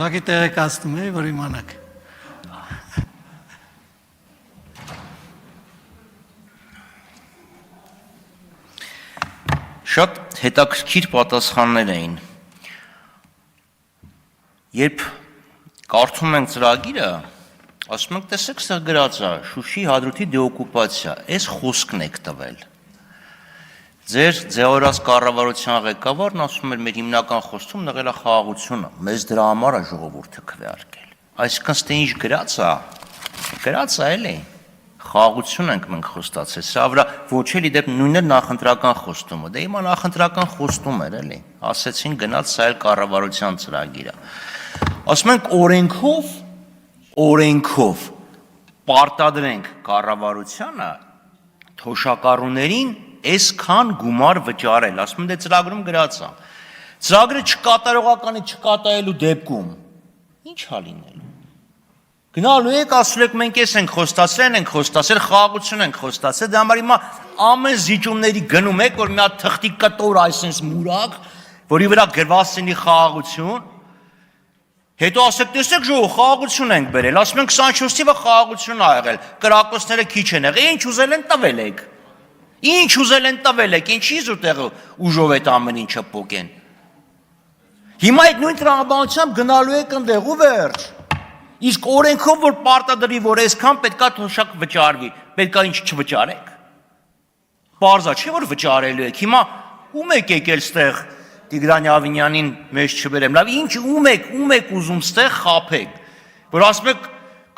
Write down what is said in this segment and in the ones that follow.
Ուղղակի տեղեկացնում էի, որ իմանաք։ Շատ հետաքրքիր պատասխաններ էին։ Երբ կարդում ենք ծրագիրը, ասում ենք, տեսեք, սա գրած է Շուշի հադրութի դեօկուպացիա, այս խոսքն եք տվել։ Ձեր ձեւորած կառավարության ղեկավարն ասում էր, մեր հիմնական խոստումն եղել է խաղաղությունը, մեզ դրա համար է ժողովուրդը քվեարկել։ Այսինքն ստե ինչ գրած է էլի։ Խաղաղություն ենք մենք խոստացել, սա վրա ոչ էլի դեպ նույնն նախընտրական խոստումը, դե հիմա նախընտրական խոստում էր էլի, ասեցին գնաց սա էլ կառավարության ծրագիր է։ Ասում ենք օրենքով պարտադրենք կառավարությանը թոշակառուներին այսքան գումար վճարել, ասում են դե ծրագրում գրած է։ Ծրագրը չկատարողականի չկատարելու դեպքում ի՞նչ է լինելու։ Գնալու եք, ասում եք մենք էս ենք խոստացել, խաղաղություն ենք խոստացել, դա համար հիմա ամեն զիջումների գնում եք, որ մի հատ թղթի կտոր այսպես մուրակ, որի վրա գրված լինի խաղաղություն, հետո ասեք, տեսեք ժողով, խաղաղություն ենք բերել, ասում ենք 24 թիվը խաղաղություն ա եղել, կրակոցները քիչ են եղել, ինչ ուզել են տվել եք, ինչի՞ց ուտեղ ուժով այդ ամեն ինչը փոկեն։ Հիմա այդ նույն տրամաբանությամբ գնալու եք ընդեղ ու վերջ։ Իսկ օրենքով որ պարտադրի, որ այսքան պետքա թոշակ վճարվի, պետքա ինչ չվճարեք։ Պարզա չէ որ վճարելու եք։ Հիմա ում եք եկել ստեղ Տիգրան Ավինյանին մեջ չբերեմ։ Լավ, ինչ ում եք ուզում ստեղ խափեք։ Որ ասում եք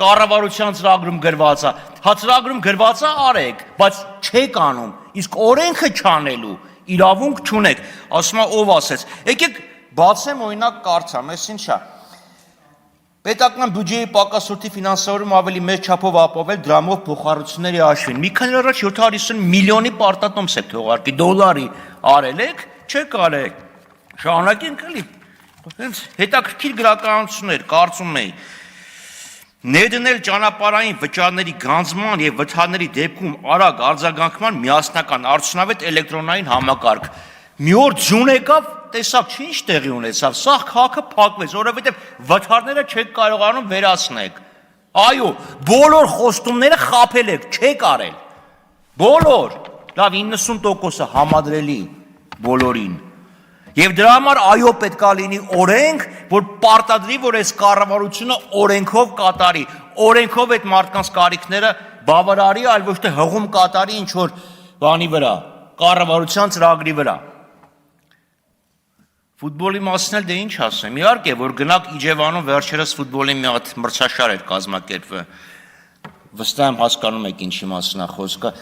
կառավարության ծրագրում գրված է։ Հա ծրագրում գրված է արեք, բայց չեք անում։ Իսկ օրենքը չանելու իրավունք չունեք։ Ասում է ով ասեց։ Եկեք բացեմ օրինակ կարդամ, այս ինչա։ Պետական բյուջեի պակասորտի ֆինանսավորումը ավելի մեծ չափով ապավել դրամով փոխառությունների հաշվին։ Մի քանի օր առաջ 750 միլիոնի պարտատոմս եք թողարկի, դոլարի արել եք, չեք արել։ Շարունակենք էլի։ Հենց հետաքրքիր գրականություններ, կարծում էի։ Ներդնել ճանապարհային վճարների գանձման եւ վթարների դեպքում արագ արձագանքման միասնական արդյունավետ էլեկտրոնային համակարգ։ Մի օր ձյուն եկավ, տեսակ չի ինչ տեղի ունեցավ, սա քաղաքը փակվեց, որովհետև վթարները չեք կարողանում վերացնել։ Այո, բոլոր խոստումները խաբել եք, չեք արել։ Բոլոր, լավ 90%-ը համադրելի բոլորին։ Եվ դրա համար այո պետք է լինի օրենք, որ պարտադրի, որ այս կառավարությունը օրենքով կատարի, օրենքով այդ մարդկանց կարիքները բավարարի, այլ ոչ թե հղում կատարի ինչ որ բանի վրա, կառավարության ծրագրի վրա։ Ֆուտբոլի մասին էլ դե ինչ ասեմ, իհարկե, որ գնաք Իջևանում վերջերս ֆուտբոլի մի հատ մրցաշար էր կազմակերպվել, վստահ եմ հասկանում եք ինչի մասին է խոսքը,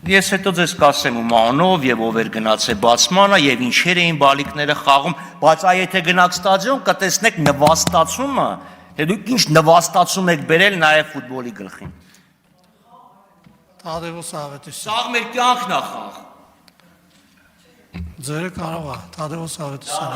ես հետո ձեզ կասեմ ում անով եւ ով էր գնացել բացմանը եւ ինչեր էին բալիկները խաղում, բայց այ եթե գնաք ստադիոն կտեսնեք նվաստացումը, թե դուք ինչ նվաստացում եք բերել նաեւ ֆուտբոլի գլխին։ Թադևոս Ավետիսյան։ Սա մեր կյանքն է խաղ։ Ձերը կարող է, Թադևոս Ավետիսյան։